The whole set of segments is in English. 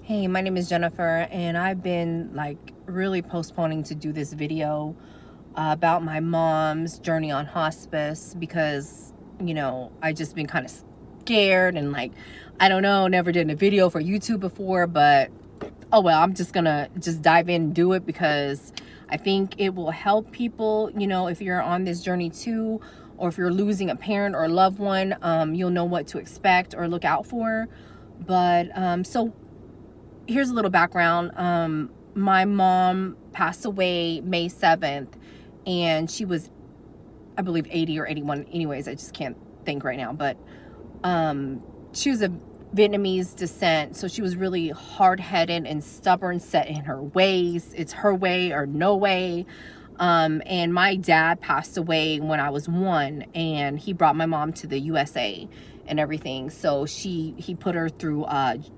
Hey, my name is Jennifer, and I've been really postponing to do this video about my mom's journey on hospice because, I just been kind of scared and I don't know, never did a video for YouTube before, but oh well, I'm just gonna dive in and do it because I think it will help people, if you're on this journey too, or if you're losing a parent or a loved one, you'll know what to expect or look out for. But so here's a little background. My mom passed away May 7th, and she was, I believe, 80 or 81. Anyways, I just can't think right now. But she was of Vietnamese descent, so she was really hard-headed and stubborn, set in her ways. It's her way or no way. And my dad passed away when I was 1, and he brought my mom to the USA and everything. So he put her through,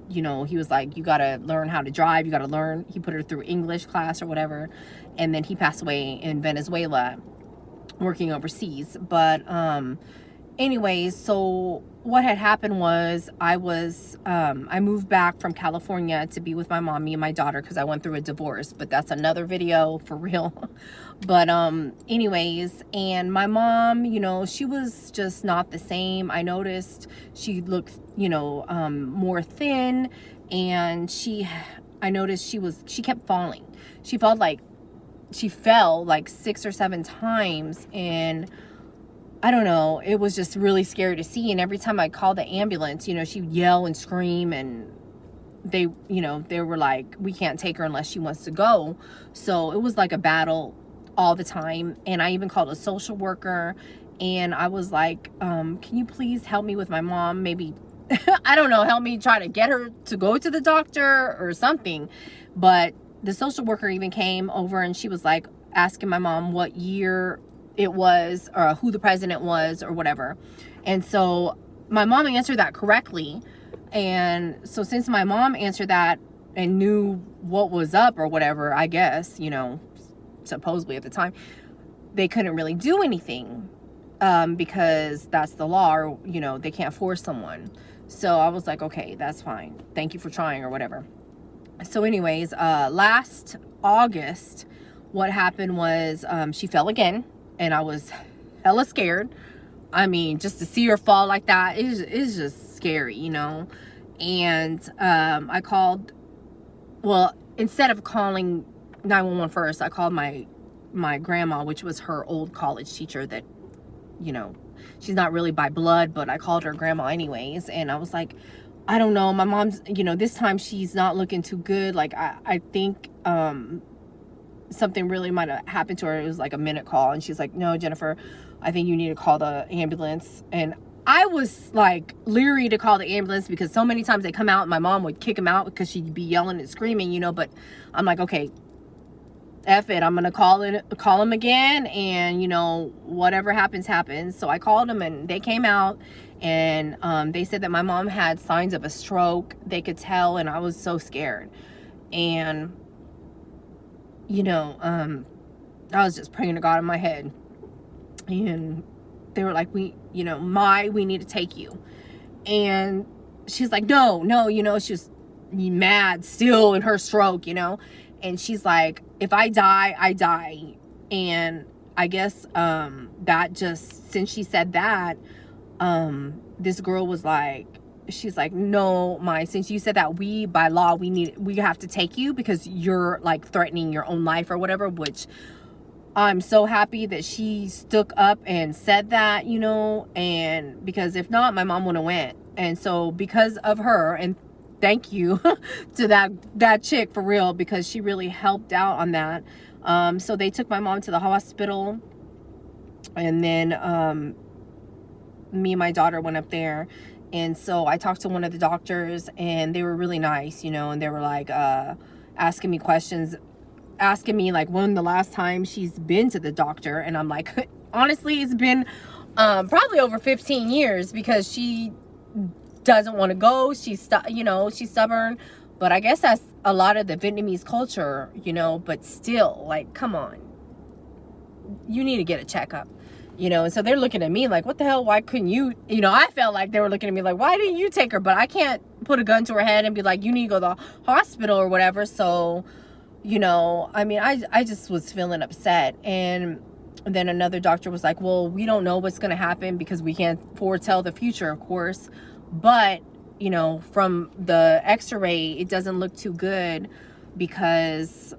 he was like, you got to learn how to drive. You got to learn. He put her through English class or whatever. And then he passed away in Venezuela working overseas. But anyways, so what had happened was I moved back from California to be with my mom, me and my daughter, because I went through a divorce, but that's another video for real. But anyways, and my mom, she was just not the same. I noticed she looked, more thin, and I noticed she kept falling. She fell like 6 or 7 times, and I don't know, it was just really scary to see. And every time I called the ambulance, she'd yell and scream, and they were like, we can't take her unless she wants to go. So it was like a battle all the time. And I even called a social worker, and I was like, can you please help me with my mom? Maybe, I don't know, help me try to get her to go to the doctor or something. But the social worker even came over, and she was like asking my mom what year it was, or who the president was, or whatever. And so my mom answered that correctly. And so since my mom answered that and knew what was up or whatever, I guess, supposedly at the time, they couldn't really do anything, because that's the law, or they can't force someone. So I was like, okay, that's fine, thank you for trying, or whatever. So anyways, last August, what happened was she fell again, and I was hella scared. I mean, just to see her fall like that is just scary, And I called, well, instead of calling 911 first, I called my grandma, which was her old college teacher that, she's not really by blood, but I called her grandma anyways. And I was like, I don't know, my mom's, this time she's not looking too good. Like, I think something really might have happened to her. It was like a minute call, and she's like, no, Jennifer, I think you need to call the ambulance. And I was like leery to call the ambulance because so many times they come out and my mom would kick them out because she'd be yelling and screaming, but I'm like, okay, F it, I'm gonna call them again, and whatever happens. So I called them, and they came out, and they said that my mom had signs of a stroke. They could tell, and I was so scared. And I was just praying to God in my head, and they were like, we need to take you. And she's like, no, she was mad still in her stroke, and she's like, if I die, I die. And I guess that just, since she said that, this girl was like, she's like, no, since you said that, by law, we have to take you because you're like threatening your own life or whatever, which I'm so happy that she stuck up and said that, and because if not, my mom wouldn't have went. And so because of her, and thank you to that chick for real, because she really helped out on that. So they took my mom to the hospital, and then me and my daughter went up there. And so I talked to one of the doctors, and they were really nice, and they were like asking me questions, asking me like when the last time she's been to the doctor. And I'm like, honestly, it's been probably over 15 years because she doesn't want to go. She's stubborn. But I guess that's a lot of the Vietnamese culture, but still, like, come on, you need to get a checkup. And so they're looking at me like, what the hell, why couldn't you, I felt like they were looking at me like, why didn't you take her? But I can't put a gun to her head and be like, you need to go to the hospital or whatever. So, you know, I mean, I just was feeling upset. And then another doctor was like, well, we don't know what's going to happen because we can't foretell the future, of course. But, you know, from the x-ray, it doesn't look too good because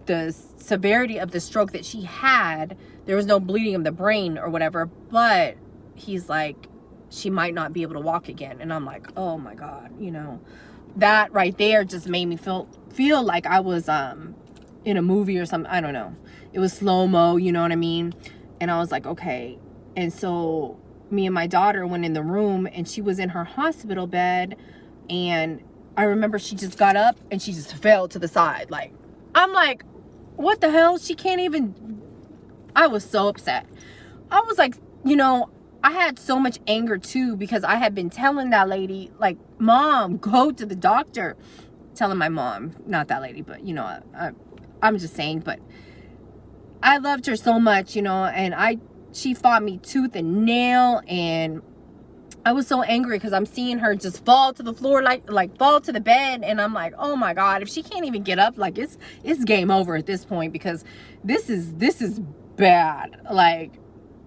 the severity of the stroke that she had, there was no bleeding of the brain or whatever, but he's like, she might not be able to walk again. And I'm like, oh my God, you know, that right there just made me feel like I was in a movie or something. I don't know. It was slow-mo, you know what I mean? And I was like, okay. And so me and my daughter went in the room, and she was in her hospital bed, and I remember she just got up and she just fell to the side. Like, I'm like, what the hell? She can't even. I was so upset. I was like, you know, I had so much anger too, because I had been telling that lady, like, Mom, go to the doctor. Telling my mom, not that lady, but, you know, I'm just saying, but I loved her so much, you know, and she fought me tooth and nail, and I was so angry because I'm seeing her just fall to the floor, like fall to the bed, and I'm like, oh my God, if she can't even get up, like, it's game over at this point, because this is bad. Like,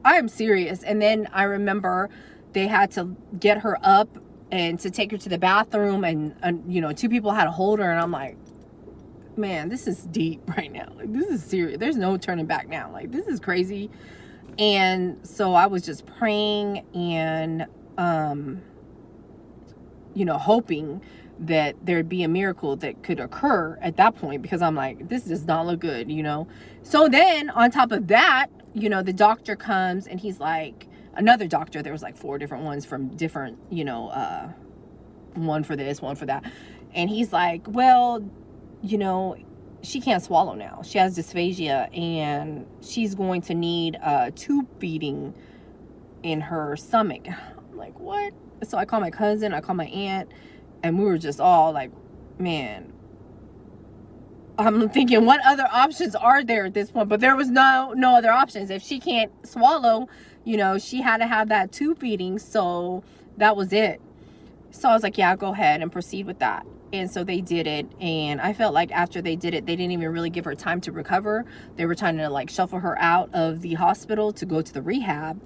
I am serious. And then I remember they had to get her up and to take her to the bathroom, and you know, 2 people had to hold her, and I'm like, man, this is deep right now. Like, this is serious. There's no turning back now. Like, this is crazy. And so I was just praying and you know, hoping that there'd be a miracle that could occur at that point, because I'm like, this does not look good, you know. So then on top of that, you know, the doctor comes, and he's like, another doctor, there was like 4 different ones from different, you know, one for this, one for that. And he's like, well, you know, she can't swallow now. She has dysphagia, and she's going to need a tube feeding in her stomach. I'm like, what? So I call my cousin, I call my aunt, and we were just all like, man, I'm thinking, what other options are there at this point? But there was no other options. If she can't swallow, you know, she had to have that tube feeding. So that was it. So I was like, yeah, go ahead and proceed with that. And so they did it. And I felt like after they did it, they didn't even really give her time to recover. They were trying to like shuffle her out of the hospital to go to the rehab.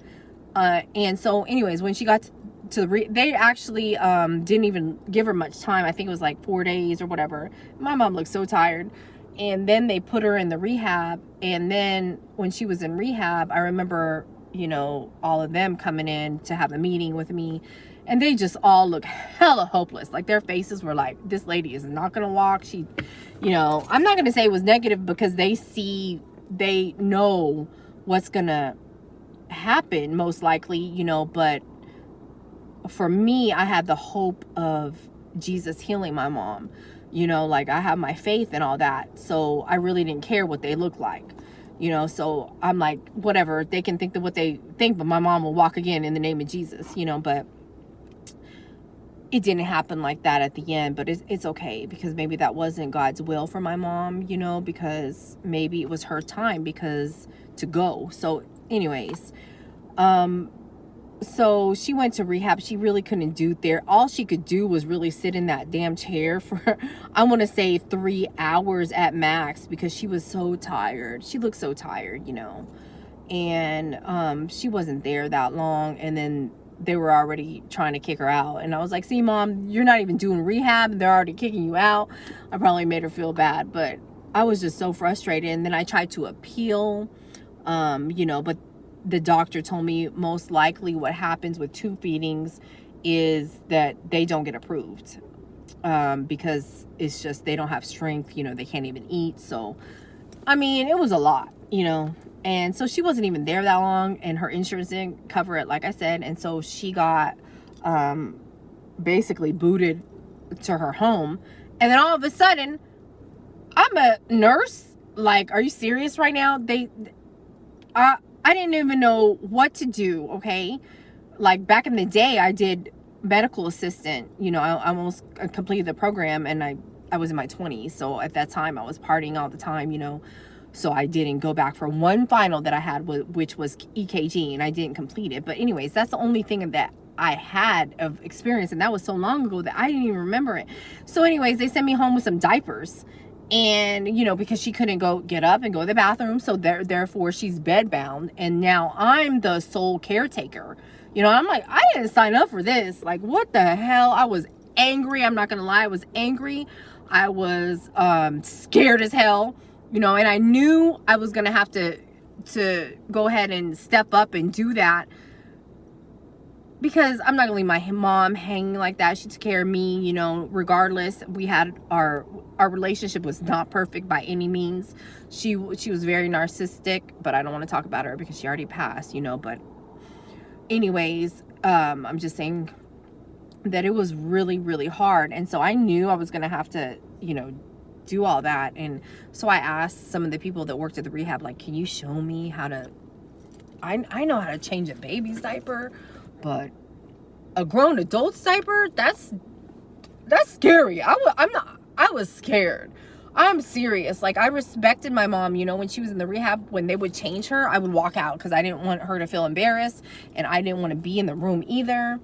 And so anyways, when she got to they actually didn't even give her much time. I think it was like 4 days or whatever. My mom looked so tired. And then they put her in the rehab. And then when she was in rehab, I remember, you know, all of them coming in to have a meeting with me. And they just all look hella hopeless. Like, their faces were like, this lady is not going to walk. She, you know, I'm not going to say it was negative, because they know what's going to happen most likely, you know. But for me, I had the hope of Jesus healing my mom, you know, like, I have my faith and all that. So I really didn't care what they look like, you know. So I'm like, whatever, they can think what they think, but my mom will walk again in the name of Jesus, you know. But it didn't happen like that at the end, but it's okay, because maybe that wasn't God's will for my mom, you know, because maybe it was her time to go. So anyways, so she went to rehab. She really couldn't do there. All she could do was really sit in that damn chair for, I want to say 3 hours at max, because she was so tired. She looked so tired, you know, and she wasn't there that long. And then they were already trying to kick her out. And I was like, see, Mom, you're not even doing rehab, and they're already kicking you out. I probably made her feel bad, but I was just so frustrated. And then I tried to appeal, you know, but the doctor told me most likely what happens with tube feedings is that they don't get approved, because it's just, they don't have strength, you know, they can't even eat. So, I mean, it was a lot, you know. And so she wasn't even there that long, and her insurance didn't cover it, like I said. And so she got basically booted to her home. And then all of a sudden, I'm a nurse. Like, are you serious right now? I didn't even know what to do, okay? Like, back in the day, I did medical assistant. You know, I almost completed the program, and I was in my 20s. So at that time, I was partying all the time, you know. So I didn't go back for one final that I had, which was EKG, and I didn't complete it. But anyways, that's the only thing that I had of experience, and that was so long ago that I didn't even remember it. So anyways, they sent me home with some diapers, and because she couldn't get up and go to the bathroom, so therefore she's bedbound, and now I'm the sole caretaker. I'm like, I didn't sign up for this. Like, what the hell? I was angry. I'm not gonna lie, I was angry. I was scared as hell, and I knew I was gonna have to go ahead and step up and do that, because I'm not gonna leave my mom hanging like that. She took care of me, regardless. We had our relationship was not perfect by any means. She was very narcissistic, but I don't want to talk about her because she already passed, but anyways, I'm just saying that it was really, really hard. And so I knew I was gonna have to, do all that. And so I asked some of the people that worked at the rehab, like, can you show me how to, I know how to change a baby's diaper, but a grown adult's diaper, that's scary. I was scared. I'm serious. Like, I respected my mom, when she was in the rehab. When they would change her, I would walk out because I didn't want her to feel embarrassed, and I didn't want to be in the room either.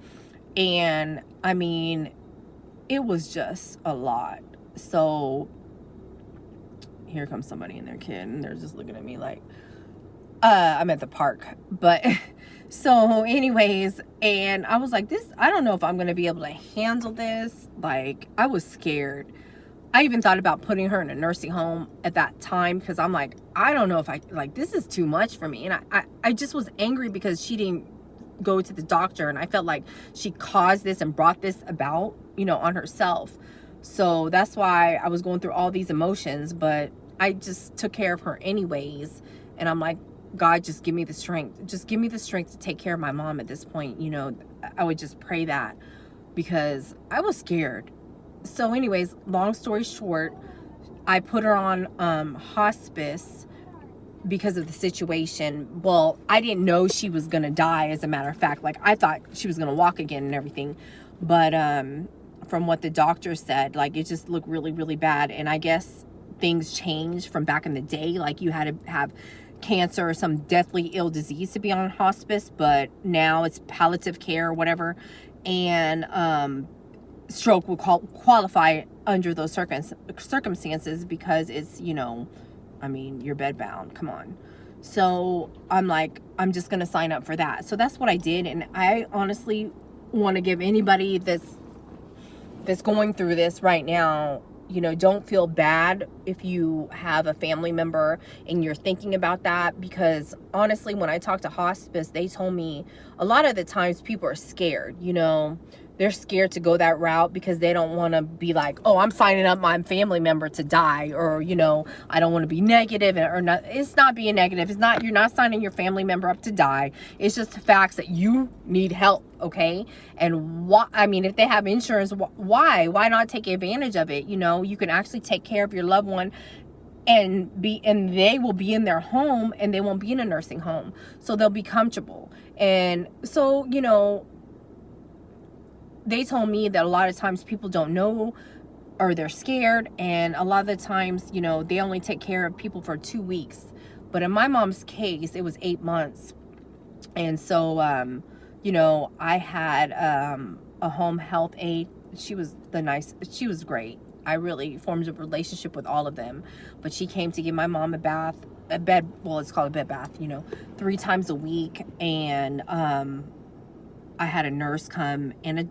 And I mean, it was just a lot. So here comes somebody and their kid, and they're just looking at me like, I'm at the park. But so anyways, and I was like, I don't know if I'm going to be able to handle this. Like, I was scared. I even thought about putting her in a nursing home at that time, because I'm like, I don't know if this is too much for me. And I just was angry because she didn't go to the doctor, and I felt like she caused this and brought this about, on herself. So that's why I was going through all these emotions, but I just took care of her anyways. And I'm like, God, just give me the strength. Just give me the strength to take care of my mom at this point. I would just pray that, because I was scared. So anyways, long story short, I put her on hospice because of the situation. Well, I didn't know she was going to die, as a matter of fact. Like, I thought she was going to walk again and everything. But from what the doctor said, like, it just looked really, really bad. And I guess things changed from back in the day. Like, you had to have cancer or some deathly ill disease to be on hospice, but now it's palliative care or whatever. And stroke will qualify under those circumstances, because it's, I mean, you're bedbound. Come on. So I'm like, I'm just going to sign up for that. So that's what I did. And I honestly want to give anybody that's going through this right now, don't feel bad if you have a family member and you're thinking about that. Because honestly, when I talked to hospice, they told me a lot of the times people are scared, they're scared to go that route because they don't want to be like, oh, I'm signing up my family member to die, or, I don't want to be negative, or not. It's not being negative. You're not signing your family member up to die. It's just the facts that you need help. Okay. And if they have insurance, why not take advantage of it? You can actually take care of your loved one and they will be in their home, and they won't be in a nursing home. So they'll be comfortable. And so, they told me that a lot of times people don't know, or they're scared. And a lot of the times, they only take care of people for 2 weeks. But in my mom's case, it was 8 months. And so, I had a home health aide. She was great. I really formed a relationship with all of them. But she came to give my mom a bed, well, it's called a bed bath, 3 times a week. And I had a nurse come, and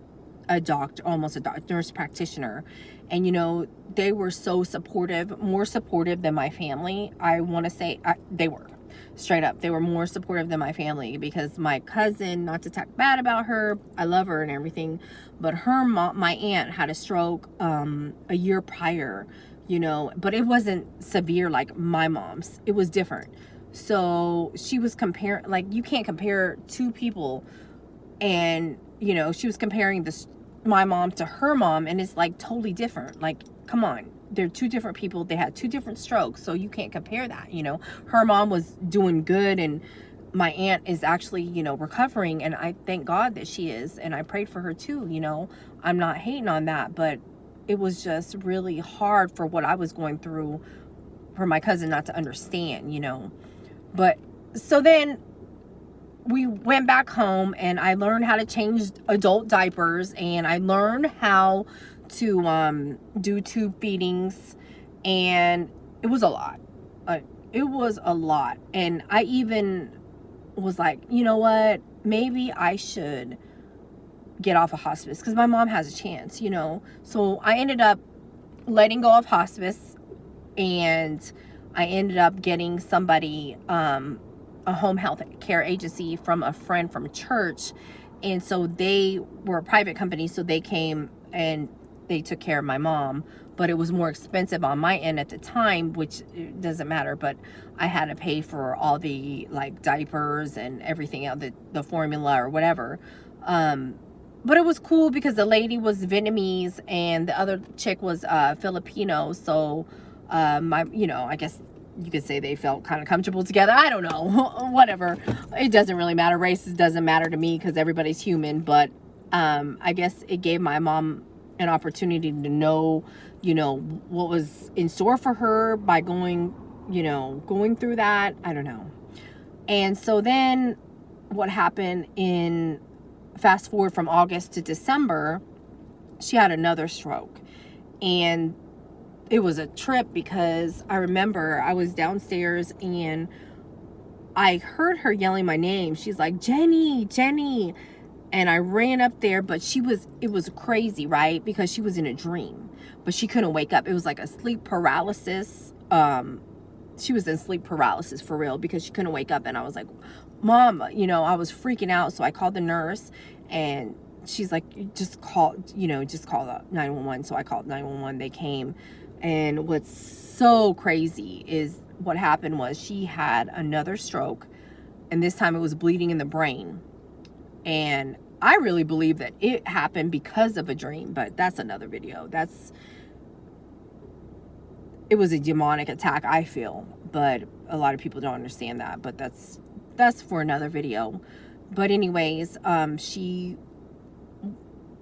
a doctor, almost a nurse practitioner. And, they were so supportive, more supportive than my family. I want to say they were. Straight up, they were more supportive than my family, because my cousin, not to talk bad about her, I love her and everything, but her mom, my aunt, had a stroke a year prior, but it wasn't severe like my mom's. It was different. So she was comparing, like, you can't compare two people. And, she was comparing my mom to her mom, and it's like totally different. Like, come on. They're two different people. They had 2 different strokes, so you can't compare that. Her mom was doing good, and my aunt is actually, recovering, and I thank God that she is, and I prayed for her too. I'm not hating on that, but it was just really hard for what I was going through, for my cousin not to understand. But so then we went back home, and I learned how to change adult diapers, and I learned how to do tube feedings, and it was a lot. It was a lot. And I even was like, you know what? Maybe I should get off of hospice because my mom has a chance, you know. So I ended up letting go of hospice, and I ended up getting somebody, a home health care agency from a friend from church. And so they were a private company, so they came and they took care of my mom, but it was more expensive on my end at the time, which doesn't matter, but I had to pay for all the like diapers and everything else, the formula or whatever. But it was cool because the lady was Vietnamese and the other chick was Filipino. So I guess you could say they felt kind of comfortable together. I don't know. Whatever. It doesn't really matter. Race doesn't matter to me because everybody's human. But I guess it gave my mom an opportunity to know, what was in store for her by going through that. I don't know. And so then what happened fast forward from August to December, she had another stroke. And it was a trip because I remember I was downstairs and I heard her yelling my name. She's like, Jenny, Jenny. And I ran up there, but it was crazy, right? Because she was in a dream, but she couldn't wake up. It was like a sleep paralysis. She was in sleep paralysis for real because she couldn't wake up. And I was like, Mom, I was freaking out. So I called the nurse, and she's like, just call the 911. So I called 911. They came. And what's so crazy is what happened was she had another stroke, and this time it was bleeding in the brain. And I really believe that it happened because of a dream, but that's another video. It was a demonic attack, I feel, but a lot of people don't understand that, but that's for another video. But anyways, she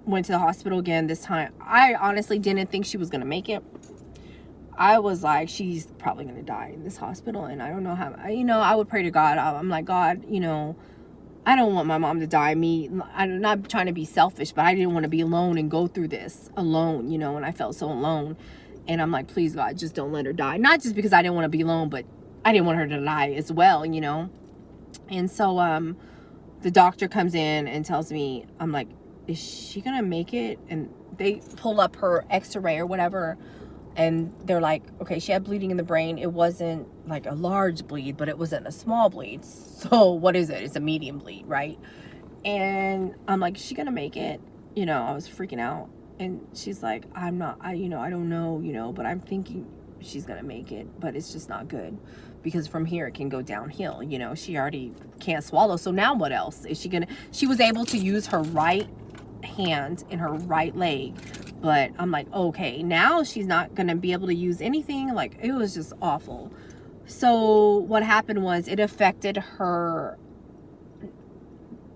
went to the hospital again this time. I honestly didn't think she was going to make it. I was like, she's probably going to die in this hospital, and I don't know how, I would pray to God. I'm like, God, I don't want my mom to die. I'm not trying to be selfish, but I didn't want to be alone and go through this alone, and I felt so alone. And I'm like, please, God, just don't let her die. Not just because I didn't want to be alone, but I didn't want her to die as well, And so the doctor comes in and tells me, I'm like, is she going to make it? And they pull up her x-ray or whatever, and they're like, okay, she had bleeding in the brain. It wasn't like a large bleed, but it wasn't a small bleed. So what is it? It's a medium bleed, right? And I'm like, is she gonna make it? I was freaking out. And she's like, I don't know, but I'm thinking she's gonna make it, but it's just not good because from here it can go downhill. She already can't swallow. So now what else is she gonna? She was able to use her right hand and her right leg, but I'm like, okay, now she's not gonna be able to use anything. Like, it was just awful. So what happened was it affected her,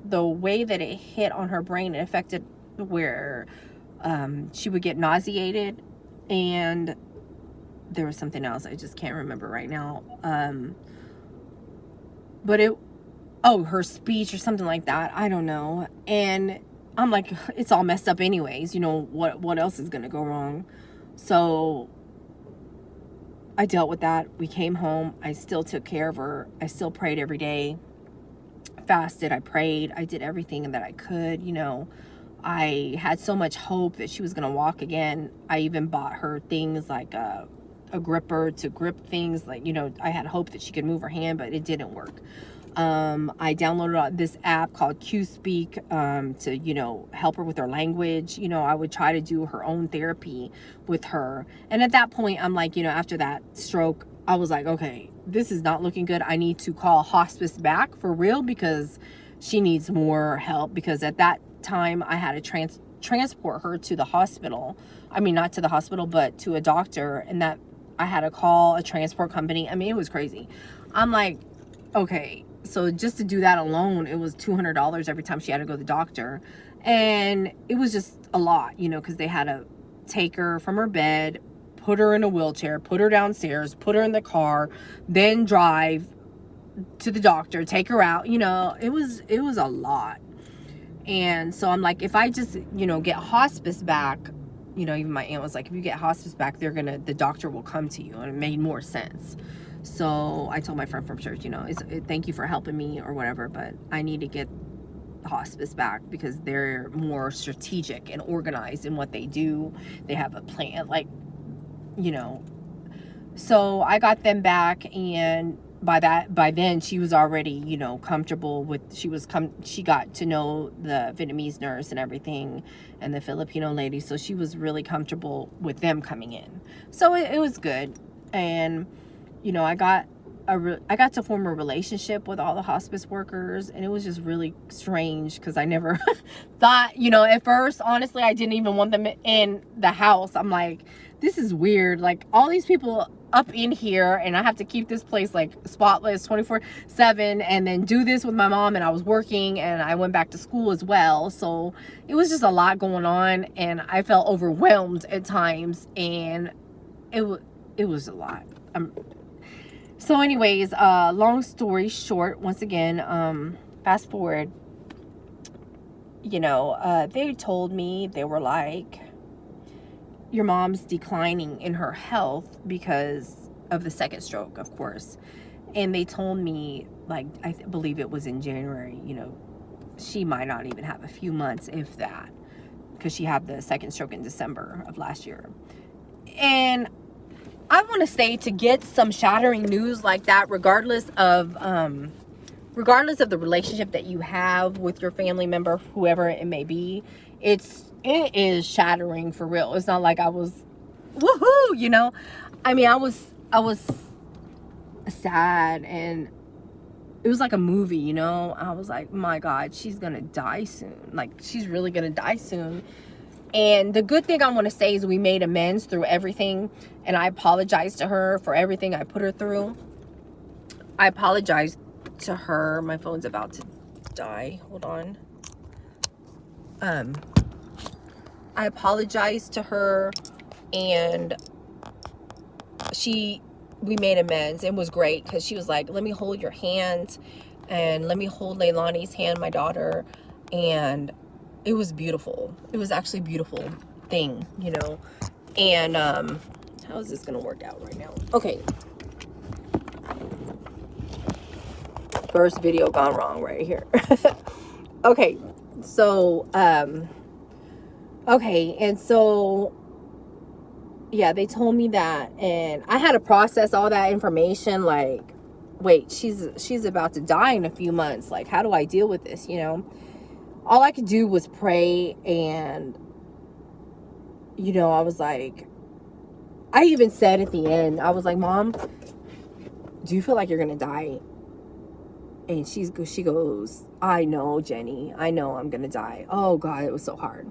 the way that it hit on her brain. It affected where she would get nauseated, and there was something else I just can't remember right now, but her speech or something like that, I don't know. And I'm like, it's all messed up anyways. What else is going to go wrong? So I dealt with that. We came home. I still took care of her. I still prayed every day. Fasted. I prayed. I did everything that I could. I had so much hope that she was going to walk again. I even bought her things like a gripper to grip things. Like, I had hope that she could move her hand, but it didn't work. I downloaded this app called Q-Speak to, help her with her language. I would try to do her own therapy with her. And at that point, I'm like, after that stroke, I was like, okay, this is not looking good. I need to call hospice back for real because she needs more help. Because at that time, I had to transport her to the hospital. I mean, not to the hospital, but to a doctor. And that I had to call a transport company. I mean, it was crazy. I'm like, okay. So just to do that alone, it was $200 every time she had to go to the doctor. And it was just a lot, because they had to take her from her bed, put her in a wheelchair, put her downstairs, put her in the car, then drive to the doctor, take her out. You know, it was a lot. And so I'm like, if I just, you know, get hospice back, you know, even my aunt was like, if you get hospice back, the doctor will come to you. And it made more sense. So I told my friend from church, you know, thank you for helping me or whatever, but I need to get hospice back because they're more strategic and organized in what they do. They have a plan, like, you know. So I got them back, and by then she was already, you know, comfortable with, she got to know the Vietnamese nurse and everything, and the Filipino lady, so she was really comfortable with them coming in. So it was good. And, you know, I got to form a relationship with all the hospice workers, and it was just really strange because I never thought, you know, at first, honestly, I didn't even want them in the house. I'm like, this is weird. Like, all these people up in here, and I have to keep this place like spotless 24/7, and then do this with my mom, and I was working, and I went back to school as well. So it was just a lot going on, and I felt overwhelmed at times, and it was a lot. So anyways, long story short, once again, fast forward, you know, they told me, they were like, your mom's declining in her health because of the second stroke, of course. And they told me, like, I believe it was in January, you know, she might not even have a few months, if that, because she had the second stroke in December of last year. And I want to say, to get some shattering news like that, regardless of the relationship that you have with your family member, whoever it may be, it is shattering for real. It's not like I was woohoo, you know. I mean, I was sad, and it was like a movie, you know. I was like, my God, she's gonna die soon. Like, she's really gonna die soon. And the good thing I want to say is we made amends through everything, and I apologized to her for everything I put her through. I apologized to her. My phone's about to die. Hold on. I apologized to her, and we made amends. It was great because she was like, let me hold your hand, and let me hold Leilani's hand, my daughter. And it was beautiful. It was actually a beautiful thing, you know. And how is this gonna work out right now? Okay, first video gone wrong right here. Okay, so okay, and so yeah, they told me that, and I had to process all that information. Like, wait, she's about to die in a few months. Like, how do I deal with this, you know? All I could do was pray. And, you know, I was like, I even said at the end, I was like, Mom, do you feel like you're gonna die? And she goes, I know, Jenny, I know I'm gonna die. Oh God, it was so hard.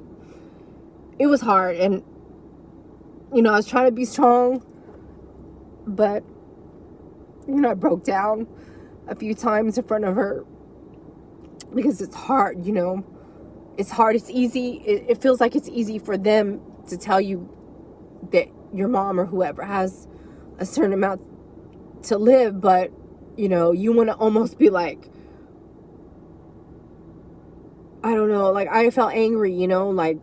It was hard. And, you know, I was trying to be strong, but, you know, I broke down a few times in front of her, because it's hard, you know. It's hard. It's easy. It feels like it's easy for them to tell you that your mom or whoever has a certain amount to live, but, you know, you want to almost be like, I don't know, like, I felt angry, you know, like,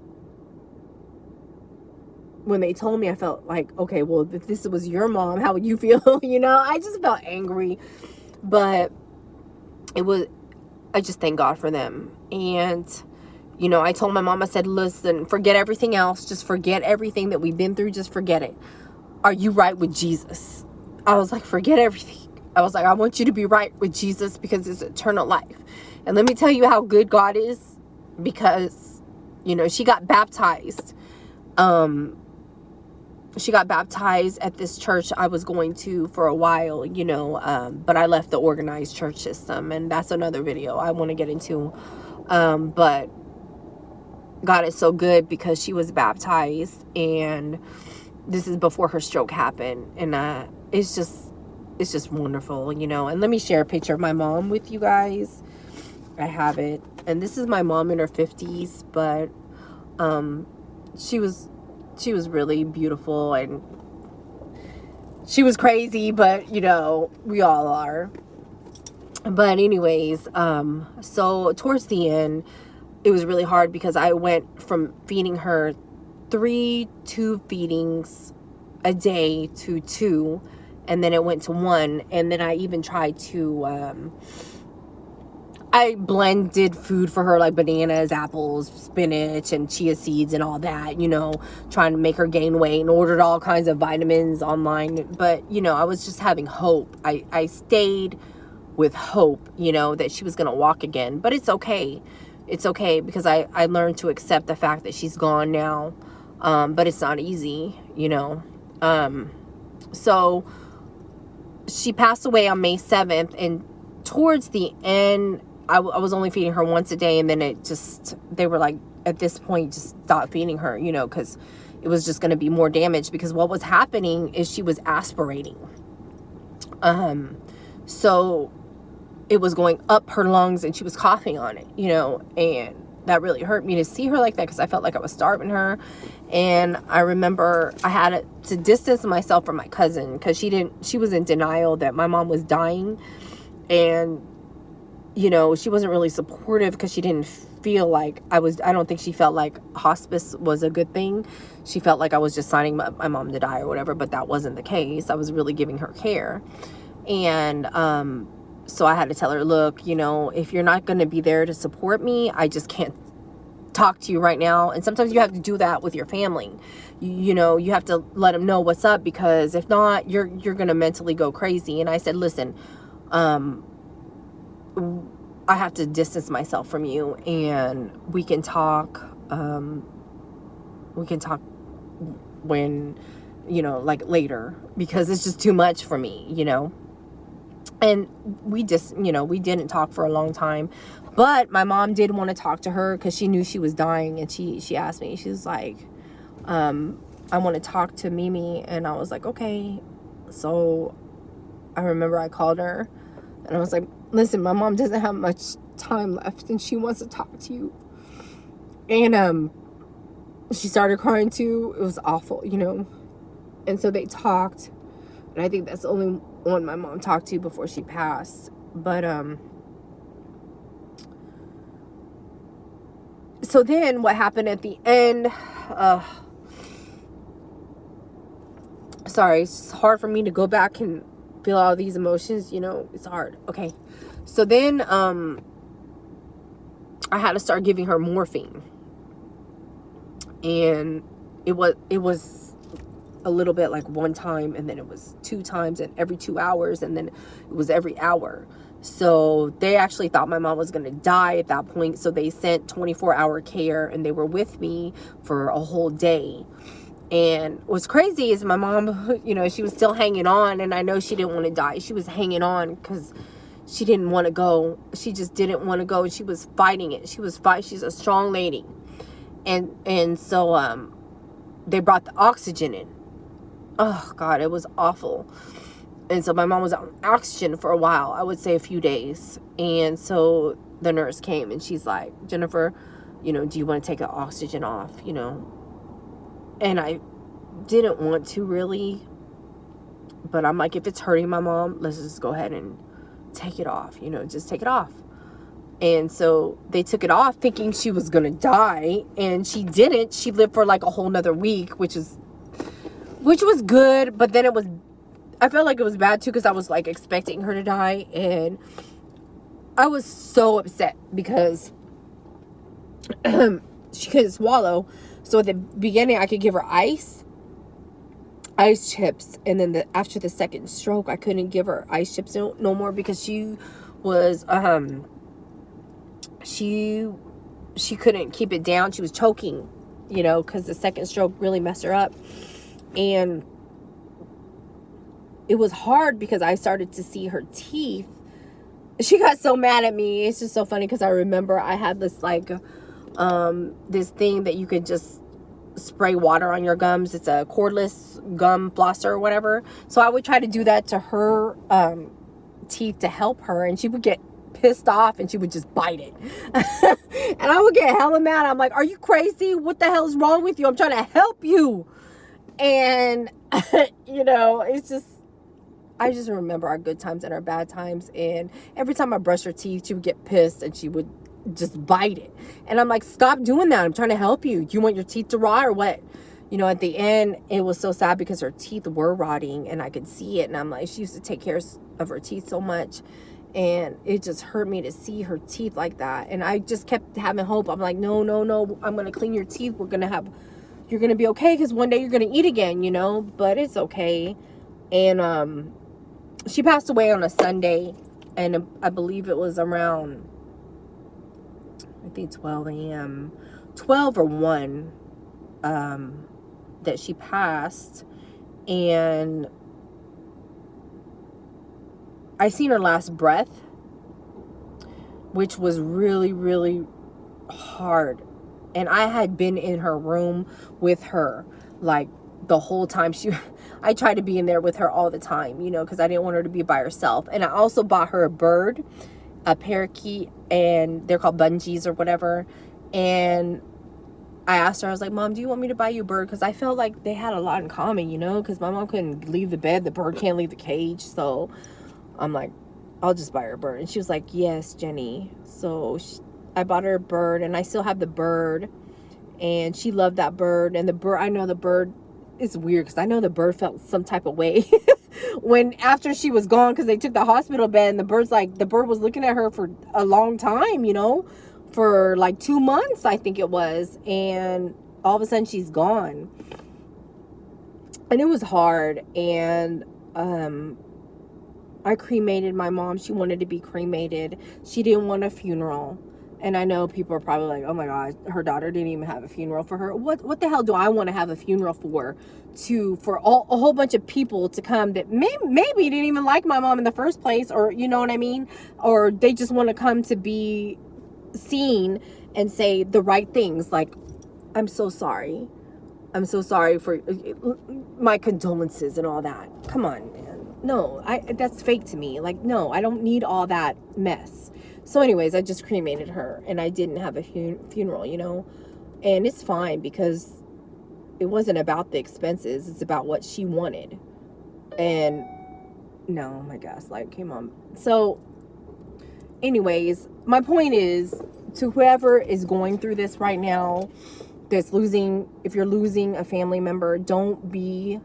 when they told me, I felt like, okay, well, if this was your mom, how would you feel? You know, I just felt angry. But I just thank God for them. And, you know, I told my mom, I said, listen, forget everything else. Just forget everything that we've been through. Just forget it. Are you right with Jesus? I was like, forget everything. I was like, I want you to be right with Jesus, because it's eternal life. And let me tell you how good God is, because, you know, she got baptized. She got baptized at this church I was going to for a while, you know, but I left the organized church system, and that's another video I want to get into. But God is so good, because she was baptized, and this is before her stroke happened. And it's just wonderful, you know. And let me share a picture of my mom with you guys. I have it. And this is my mom in her 50s, but she was really beautiful, and she was crazy, but, you know, we all are. But anyways, so towards the end, it was really hard because I went from feeding her 3 tube feedings a day to 2, and then it went to 1. And then I even tried to I blended food for her, like bananas, apples, spinach, and chia seeds and all that, trying to make her gain weight, and ordered all kinds of vitamins online. But I was just having hope. I stayed with hope, that she was going to walk again. But it's okay. It's okay, because I learned to accept the fact that she's gone now. But it's not easy, So she passed away on May 7th. And towards the end, I was only feeding her once a day. And then they were like, at this point, just stop feeding her, because it was just going to be more damage. Because what was happening is she was aspirating. So it was going up her lungs, and she was coughing on it, and that really hurt me to see her like that, because I felt like I was starving her. And I remember I had to distance myself from my cousin, because she was in denial that my mom was dying. And, she wasn't really supportive, because she didn't feel like I don't think she felt like hospice was a good thing. She felt like I was just signing my mom to die or whatever, but that wasn't the case. I was really giving her care. And, so I had to tell her, look, if you're not going to be there to support me, I just can't talk to you right now. And sometimes you have to do that with your family. You have to let them know what's up, because if not, you're going to mentally go crazy. And I said, listen, I have to distance myself from you, and we can talk. We can talk when, like later, because it's just too much for me, And we didn't talk for a long time. But my mom did want to talk to her, because she knew she was dying. And she asked me, she's like, I want to talk to Mimi. And I was like, okay. So I remember I called her, and I was like, listen, my mom doesn't have much time left, and she wants to talk to you. And she started crying too. It was awful, And so they talked. And I think that's the only one my mom talked to before she passed. But so then what happened at the end, sorry, it's hard for me to go back and feel all these emotions, it's hard. Okay. So then I had to start giving her morphine. And it was a little bit like one time, and then it was 2 times, and every 2 hours, and then it was every hour. So they actually thought my mom was going to die at that point. So they sent 24-hour care, and they were with me for a whole day. And what's crazy is my mom, she was still hanging on, and I know she didn't want to die. She was hanging on because she didn't want to go. She just didn't want to go, and she was fighting it. She's a strong lady. And so they brought the oxygen in. Oh God, it was awful. And so my mom was on oxygen for a while, I would say a few days. And so the nurse came, and she's like, Jennifer, do you want to take the oxygen off, And I didn't want to really, but I'm like, if it's hurting my mom, let's just go ahead and take it off, just take it off. And so they took it off thinking she was going to die, and she didn't. She lived for like a whole nother week, which was good. But then I felt like it was bad too, because I was like expecting her to die. And I was so upset because she couldn't swallow. So at the beginning, I could give her ice chips. And then after the second stroke, I couldn't give her ice chips no more, because she was, she couldn't keep it down. She was choking, because the second stroke really messed her up. And it was hard because I started to see her teeth. She got so mad at me. It's just so funny, because I remember I had this like this thing that you could just spray water on your gums. It's a cordless gum flosser or whatever. So I would try to do that to her teeth to help her, and she would get pissed off, and she would just bite it. And I would get hella mad. I'm like, are you crazy? What the hell is wrong with you? I'm trying to help you. And it's just, I just remember our good times and our bad times. And every time I brushed her teeth, she would get pissed and she would just bite it. And I'm like, stop doing that. I'm trying to help you. Do you want your teeth to rot or what? You know, at the end, it was so sad because her teeth were rotting and I could see it. And I'm like, she used to take care of her teeth so much. And it just hurt me to see her teeth like that. And I just kept having hope. I'm like, no, I'm going to clean your teeth. You're going to be okay because one day you're going to eat again, you know, but it's okay. And she passed away on a Sunday, and I believe it was around, I think 12 a.m., 12 or 1, that she passed. And I seen her last breath, which was really, really hard. And I had been in her room with her, like, the whole time. I tried to be in there with her all the time, you know, because I didn't want her to be by herself. And I also bought her a bird, a parakeet, and they're called bungees or whatever. And I asked her, I was like, Mom, do you want me to buy you a bird? Because I felt like they had a lot in common, you know, because my mom couldn't leave the bed. The bird can't leave the cage. So I'm like, I'll just buy her a bird. And she was like, yes, Jenny. So I bought her a bird, and I still have the bird. And she loved that bird. And I know the bird, it's weird because I know the bird felt some type of way when after she was gone, because they took the hospital bed, and the bird was looking at her for a long time, you know, for like 2 months, I think it was. And all of a sudden she's gone. And it was hard. And I cremated my mom. She wanted to be cremated. She didn't want a funeral. And I know people are probably like, oh my God, her daughter didn't even have a funeral for her. What the hell do I want to have a funeral for? For a whole bunch of people to come that maybe didn't even like my mom in the first place, or you know what I mean? Or they just want to come to be seen and say the right things. Like, I'm so sorry. I'm so sorry for my condolences and all that. Come on, man. No, that's fake to me. Like, no, I don't need all that mess. So anyways, I just cremated her, and I didn't have a funeral, you know, and it's fine because it wasn't about the expenses. It's about what she wanted. And no, my gaslight came on. So anyways, my point is, to whoever is going through this right now, if you're losing a family member, don't be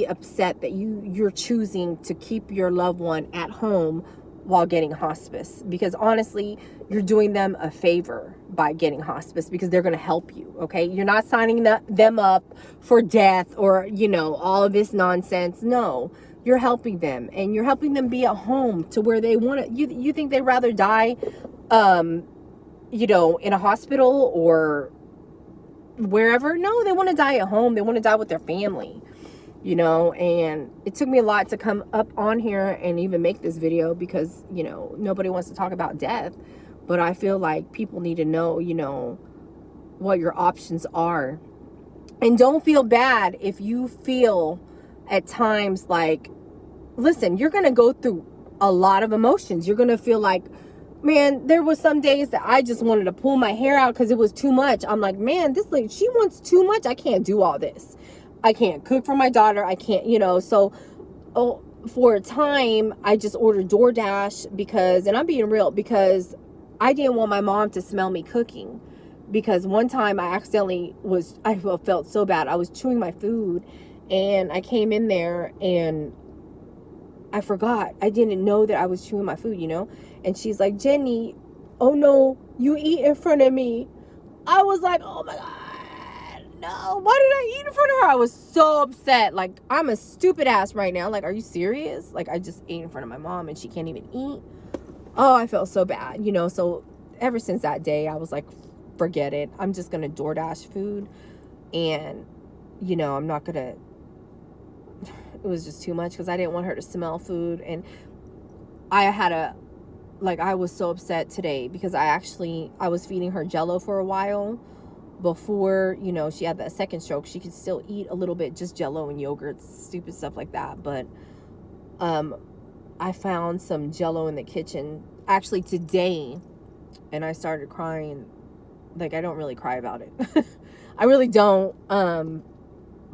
upset that you're choosing to keep your loved one at home while getting hospice, because honestly, you're doing them a favor by getting hospice, because they're going to help you. Okay, you're not signing them up for death or, you know, all of this nonsense. No, you're helping them, and you're helping them be at home to where they want to. You think they'd rather die you know, in a hospital or wherever? No, they want to die at home. They want to die with their family, you know. And it took me a lot to come up on here and even make this video, because, you know, nobody wants to talk about death. But I feel like people need to know, you know, what your options are. And don't feel bad if you feel at times like, listen, you're going to go through a lot of emotions. You're going to feel like, man, there was some days that I just wanted to pull my hair out because it was too much. I'm like, man, this lady, she wants too much. I can't do all this. I can't cook for my daughter. I can't, you know. So for a time, I just ordered DoorDash because, and I'm being real, because I didn't want my mom to smell me cooking. Because one time I felt so bad. I was chewing my food, and I came in there and I forgot. I didn't know that I was chewing my food, you know. And she's like, Jenny, oh no, you eat in front of me. I was like, oh my God, no, why did I eat in front of her? I was so upset. Like, I'm a stupid ass right now. Like, are you serious? Like, I just ate in front of my mom and she can't even eat. Oh, I felt so bad, you know. So ever since that day, I was like, forget it. I'm just going to DoorDash food. And, you know, I'm not going to, it was just too much because I didn't want her to smell food. And I was so upset today because I was feeding her Jell-O for a while before, you know, she had that second stroke. She could still eat a little bit, just Jell-O and yogurt, stupid stuff like that. But I found some Jell-O in the kitchen actually today, and I started crying. Like, I don't really cry about it. I really don't.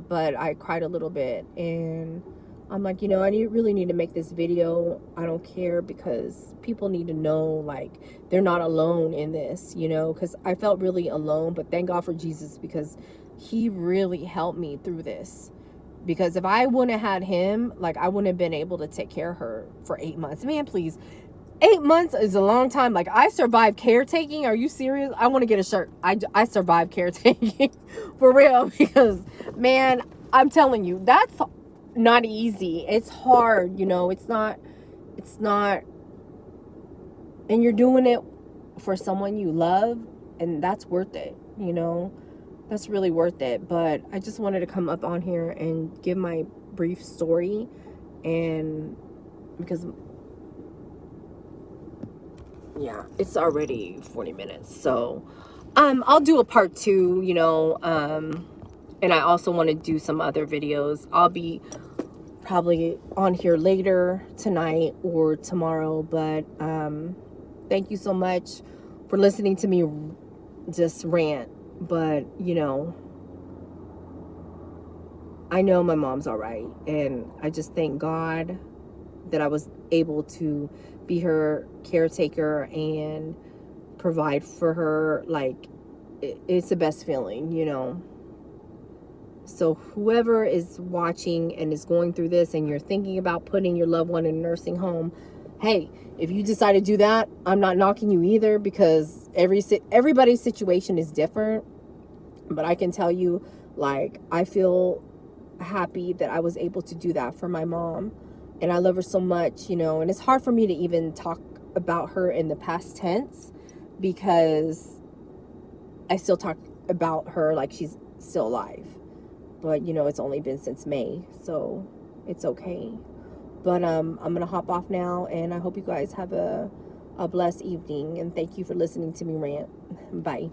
but I cried a little bit, and I'm like, I really need to make this video. I don't care, because people need to know, like, they're not alone in this, because I felt really alone. But thank God for Jesus, because he really helped me through this. Because if I wouldn't have had him, like, I wouldn't have been able to take care of her for 8 months. Man, please. 8 months is a long time. Like, I survived caretaking. Are you serious? I want to get a shirt. I survived caretaking for real, because, man, I'm telling you, that's not easy. It's hard, it's not, and you're doing it for someone you love, and that's worth it, that's really worth it. But I just wanted to come up on here and give my brief story, and because, yeah, it's already 40 minutes. So I'll do a part 2, and I also want to do some other videos. I'll be probably on here later tonight or tomorrow. But thank you so much for listening to me just rant. But I know my mom's all right, and I just thank God that I was able to be her caretaker and provide for her. Like, it's the best feeling, So whoever is watching and is going through this, and you're thinking about putting your loved one in a nursing home, hey, if you decide to do that, I'm not knocking you either, because everybody's situation is different. But I can tell you, like, I feel happy that I was able to do that for my mom, and I love her so much, and it's hard for me to even talk about her in the past tense, because I still talk about her like she's still alive. But it's only been since May, so it's okay. But I'm gonna hop off now, and I hope you guys have a blessed evening, and thank you for listening to me rant. Bye.